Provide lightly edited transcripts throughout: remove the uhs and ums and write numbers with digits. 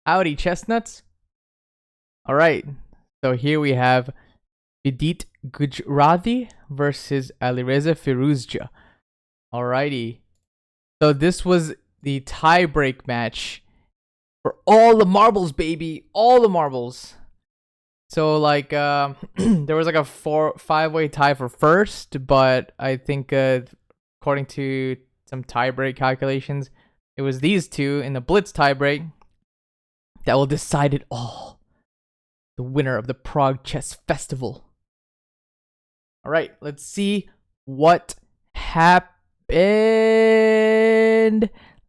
Howdy, chestnuts. All right. So here we have Vidit Gujrathi versus Alireza Firouzja. Alrighty. So this was the tie-break match for all the marbles, baby. All the marbles. So like there was like a 5-way tie for first, but I think according to some tie-break calculations, it was these two in the blitz tie-break that will decide it all. The winner of the Prague Chess Festival. All right, let's see what happened.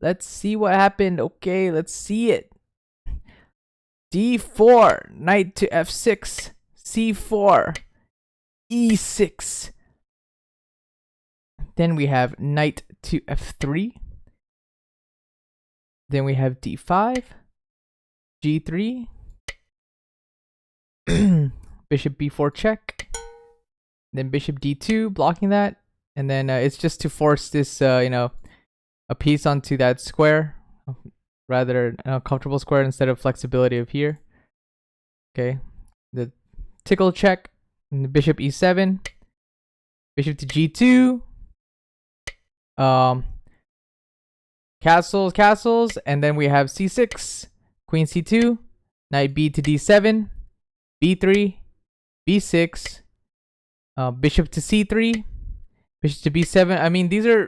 Let's see what happened. Okay, let's see it. D4, knight to F6, C4, E6. Then we have knight to F3. Then we have D5, G3, bishop B4 check. Then bishop D2, blocking that. And then it's just to force this, a piece onto that square. Rather a comfortable square instead of flexibility of here. Okay. The tickle check. And the bishop E7. Bishop to G2. Castles. And then we have C6. Queen C2. Knight B to D7. B3. B6. Bishop to C3, bishop to B7. I mean, these are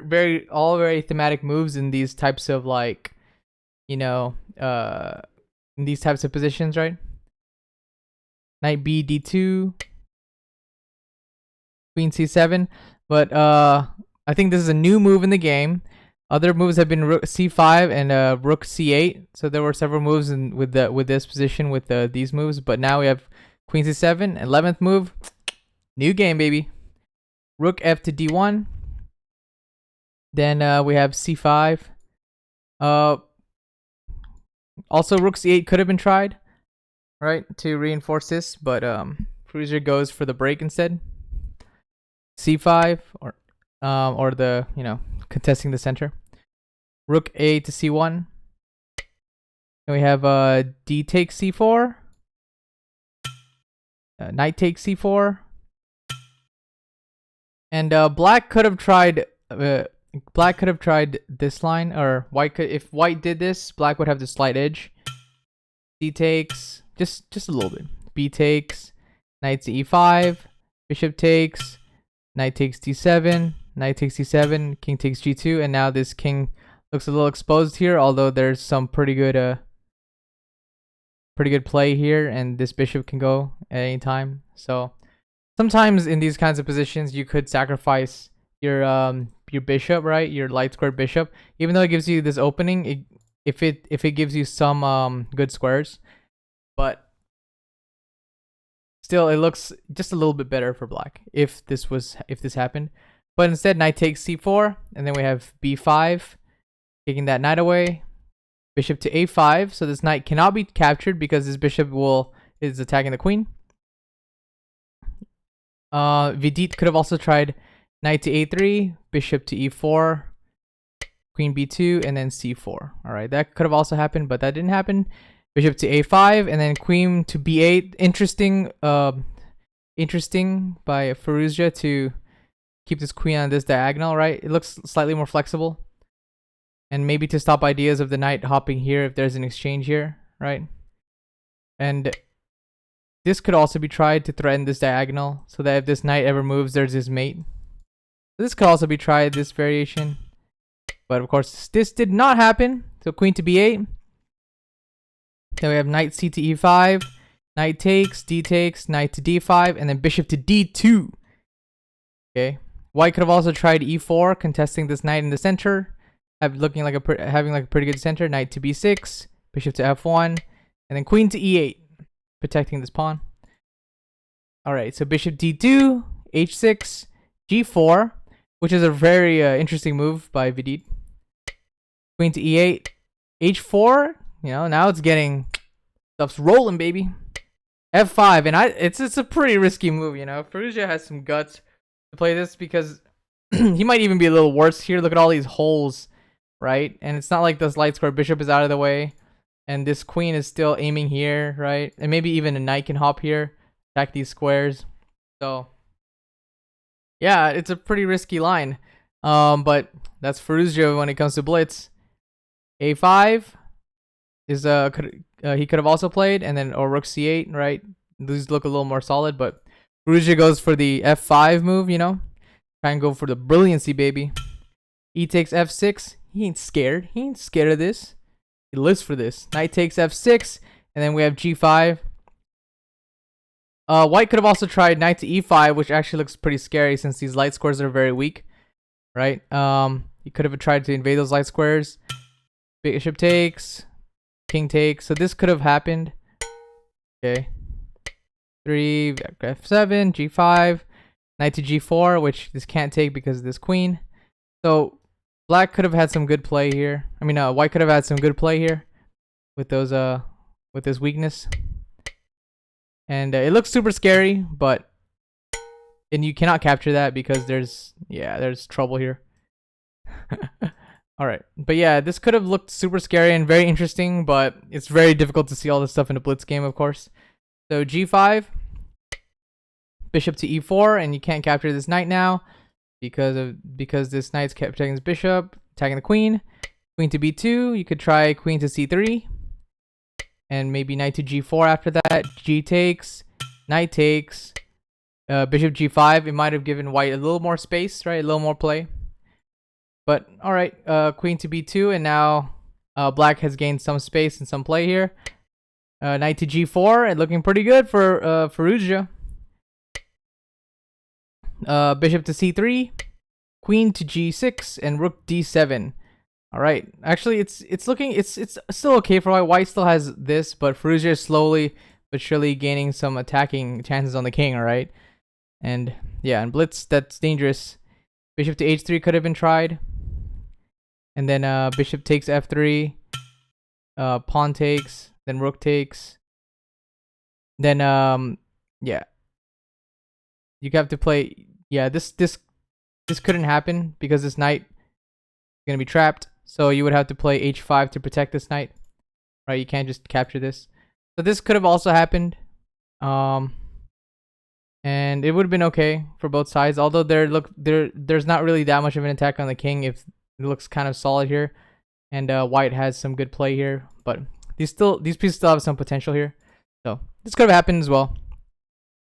all very thematic moves in these types of in these types of positions, right? Knight B, D2, Queen C7. But I think this is a new move in the game. Other moves have been Rook C5 and Rook C8. So there were several moves with this position with these moves. But now we have Queen C7, 11th move. New game, baby. Rook F to D1. Then we have C5. Also, Rook C8 could have been tried, right, to reinforce this, but Firouzja goes for the break instead. C5 or the contesting the center. Rook A to C1. Then we have D takes C4. Knight takes C4. And black could have tried this line, or if white did this, black would have the slight edge. D takes just a little bit. B takes, knight to E5, bishop takes, knight takes D7, knight takes D7, king takes G2, and now this king looks a little exposed here, although there's some pretty good play here, and this bishop can go at any time. So sometimes in these kinds of positions, you could sacrifice your bishop, right? Your light squared bishop, even though it gives you this opening. If it gives you some good squares, but still, it looks just a little bit better for black if this happened. But instead, knight takes C4, and then we have B5, taking that knight away. Bishop to A5, so this knight cannot be captured because this bishop is attacking the queen. Vidit could have also tried knight to A3, bishop to E4, queen B2, and then C4. All right, that could have also happened, but that didn't happen. Bishop to A5, and then queen to B8. Interesting by Firouzja to keep this queen on this diagonal, right? It looks slightly more flexible, and maybe to stop ideas of the knight hopping here if there's an exchange here, right? And this could also be tried to threaten this diagonal, so that if this knight ever moves, there's his mate. This could also be tried, this variation. But of course, this did not happen. So queen to B8. Then we have knight C to E5. Knight takes, D takes, knight to D5, and then bishop to D2. Okay. White could have also tried E4, contesting this knight in the center. Having like a pretty good center. Knight to B6. Bishop to F1. And then queen to E8. Protecting this pawn. Alright, so bishop D2, H6, G4, which is a very interesting move by Vidit. Queen to E8, H4, now it's stuff's rolling, baby. F5, and it's a pretty risky move, Firouzja has some guts to play this because he might even be a little worse here. Look at all these holes, right? And it's not like this light square bishop is out of the way. And this queen is still aiming here, right? And maybe even a knight can hop here, attack these squares. So yeah, it's a pretty risky line. But that's Firouzja when it comes to blitz. A5 is he could have also played, and then or rook c8, right? These look a little more solid, but Firouzja goes for the f5 move, you know, try and go for the brilliancy, baby. E takes f6. He ain't scared. He ain't scared of this. He lives for this. Knight takes f6, and then we have g5. White could have also tried knight to e5, which actually looks pretty scary since these light squares are very weak, right? He could have tried to invade those light squares. Bishop takes, king takes. So this could have happened. Okay. 3, f7, g5, knight to g4, which this can't take because of this queen. So black could have had some good play here. I mean, white could have had some good play here with those with this weakness. And it looks super scary, but you cannot capture that because there's trouble here. All right, but yeah, this could have looked super scary and very interesting, but it's very difficult to see all this stuff in a blitz game, of course. So g5, bishop to e4, and you can't capture this knight now because this knight's kept attacking his bishop, attacking the queen. Queen to b2. You could try queen to c3, and maybe knight to g4 after that. G takes, knight takes, bishop g5. It might have given white a little more space, right? A little more play. But all right, queen to b2, and now black has gained some space and some play here. Knight to g4, and looking pretty good for Firouzja. Bishop to c3, queen to g6, and rook d7. All right, actually, it's still okay for white. White still has this, but Firouzja is slowly but surely gaining some attacking chances on the king. All right, and yeah, and blitz, that's dangerous. Bishop to h3 could have been tried. And then bishop takes f3, pawn takes, then rook takes. Then yeah, you have to play. Yeah, this couldn't happen because this knight is gonna be trapped. So you would have to play h5 to protect this knight, right? You can't just capture this. So this could have also happened, and it would have been okay for both sides. Although there's not really that much of an attack on the king if it looks kind of solid here, and white has some good play here, but these pieces still have some potential here. So this could have happened as well.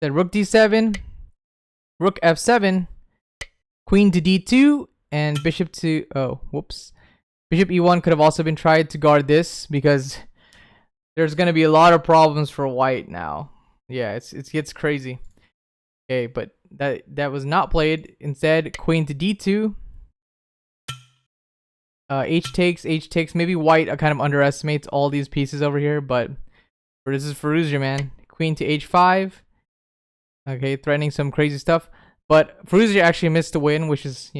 Then rook d7, rook f7, queen to d2, and bishop to bishop e1 could have also been tried to guard this because there's gonna be a lot of problems for white now. Yeah, it gets crazy. Okay, but that was not played. Instead, queen to d2. H takes. Maybe white kind of underestimates all these pieces over here, but this is Firouzja, man. Queen to h5. Okay, threatening some crazy stuff. But Firouzja actually missed the win, which is,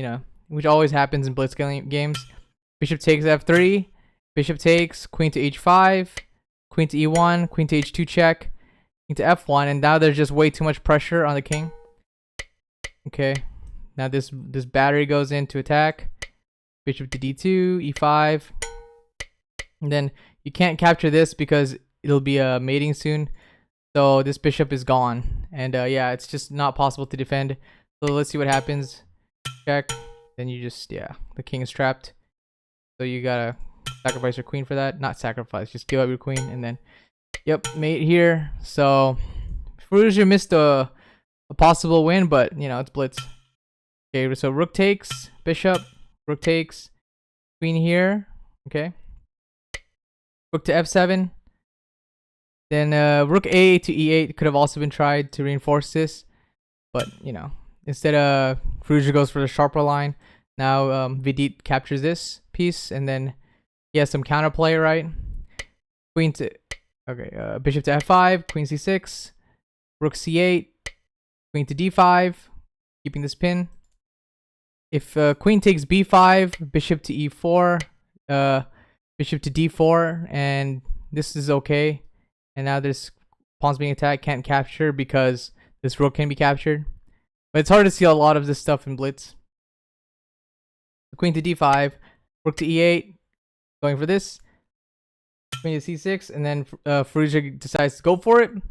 which always happens in blitz games. Bishop takes f3. Bishop takes. Queen to h5. Queen to e1. Queen to h2 check. Queen to f1. And now there's just way too much pressure on the king. Okay. Now this battery goes in to attack. Bishop to d2, e5. And then you can't capture this because it'll be mating soon. So this bishop is gone. And yeah, it's just not possible to defend. So let's see what happens. Check. Then you just, the king is trapped. So you gotta sacrifice your queen for that. Not sacrifice, just give up your queen. And then, yep, mate here. So Firouzja missed a possible win, but, it's blitz. Okay, so rook takes, bishop. Rook takes, queen here, okay. Rook to f7. Then rook a to e8 could have also been tried to reinforce this. But, instead Firouzja goes for the sharper line. Now Vidit captures this piece, and then he has some counterplay, right? Queen to, bishop to f5, queen c6, rook c8, queen to d5, keeping this pin. If queen takes b5, bishop to e4, bishop to d4, and this is okay. And now this pawn's being attacked, can't capture because this rook can be captured. But it's hard to see a lot of this stuff in blitz. Queen to d5, rook to e8, going for this. queen to c6, and then Firouzja decides to go for it. There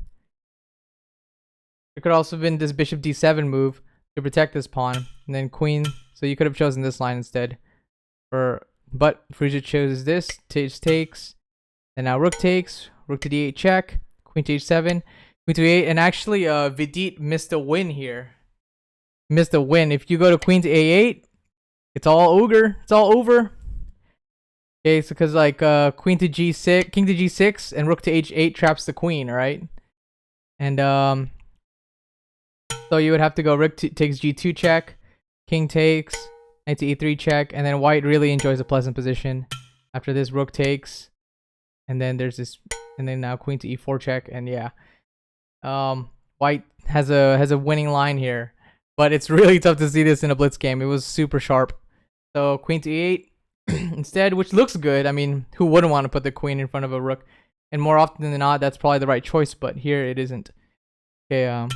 could also have been this bishop d7 move to protect this pawn, and then queen. So you could have chosen this line instead. But Firouzja chooses this. Takes, and now rook takes, rook to d8 check, queen to h7, queen to a8, and actually Vidit missed a win here. Missed a win. If you go to queen to a8, it's all ogre. It's all over. Okay, so because like queen to g6, king to g6, and rook to h8 traps the queen, right? And so you would have to go rook takes g2 check, king takes, knight to e3 check, and then white really enjoys a pleasant position. After this, rook takes, and then there's this, and then now queen to e4 check, and yeah, white has a winning line here, but it's really tough to see this in a blitz game. It was super sharp. So queen to e8 instead, which looks good. I mean, who wouldn't want to put the queen in front of a rook? And more often than not, that's probably the right choice, but here it isn't. Okay,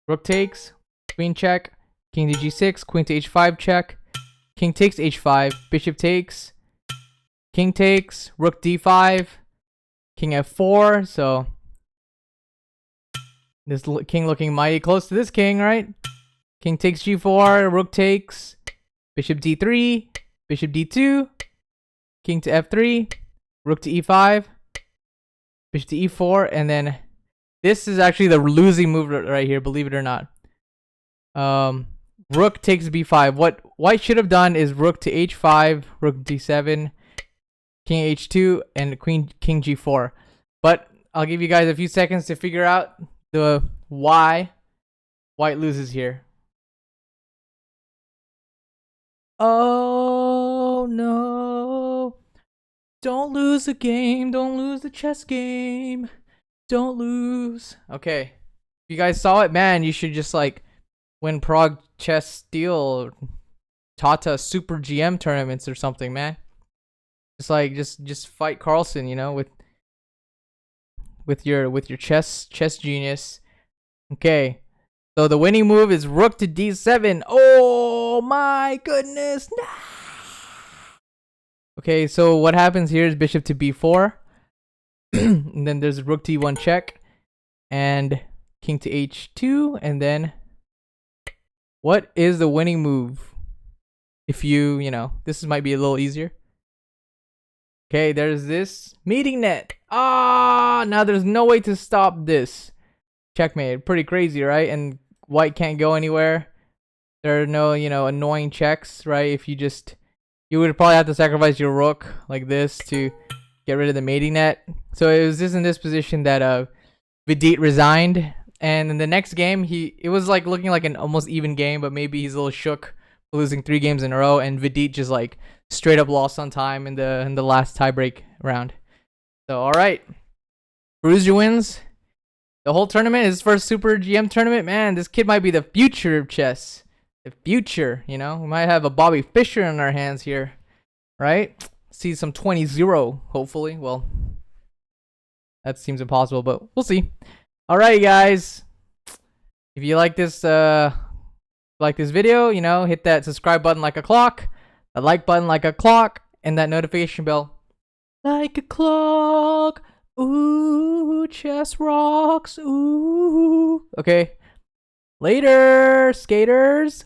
rook takes, queen check, king to g6, queen to h5 check, king takes h5, bishop takes, king takes, rook d5, king f4. So this king looking mighty close to this king, right? King takes g4, rook takes, bishop d3, bishop d2, king to f3, rook to e5, bishop to e4, and then this is actually the losing move right here, believe it or not. Rook takes b5. What white should have done is rook to h5, rook d7, king h2, and king g4. But I'll give you guys a few seconds to figure out the why white loses here. Oh no. Don't lose the game. Don't lose the chess game. Don't lose. Okay. If you guys saw it, man, you should just like win Prague Chess Steel, Tata Super GM tournaments or something, man. Just like just fight Carlsen, you know, with your chess genius. Okay. So the winning move is rook to d7. Oh my goodness. No. Okay, so what happens here is bishop to b4. And then there's rook to e1 check. And king to h2. And then what is the winning move? If you know, this might be a little easier. Okay, there's this meeting net. Ah, now there's no way to stop this. Checkmate. Pretty crazy, right? And white can't go anywhere. There are no, annoying checks, right? If you would probably have to sacrifice your rook like this to get rid of the mating net. So it was just in this position that Vidit resigned. And in the next game, it was like looking like an almost even game, but maybe he's a little shook losing 3 games in a row, and Vidit just like straight up lost on time in the last tiebreak round. So all right, Firouzja wins the whole tournament. His first Super GM tournament. Man, this kid might be the future of chess. The future, we might have a Bobby Fischer in our hands here, right? See some 20-0, hopefully. Well, that seems impossible, but we'll see. All right, guys. If you like this video, hit that subscribe button like a clock, the like button like a clock, and that notification bell like a clock. Ooh, chess rocks. Ooh. Okay. Later, skaters.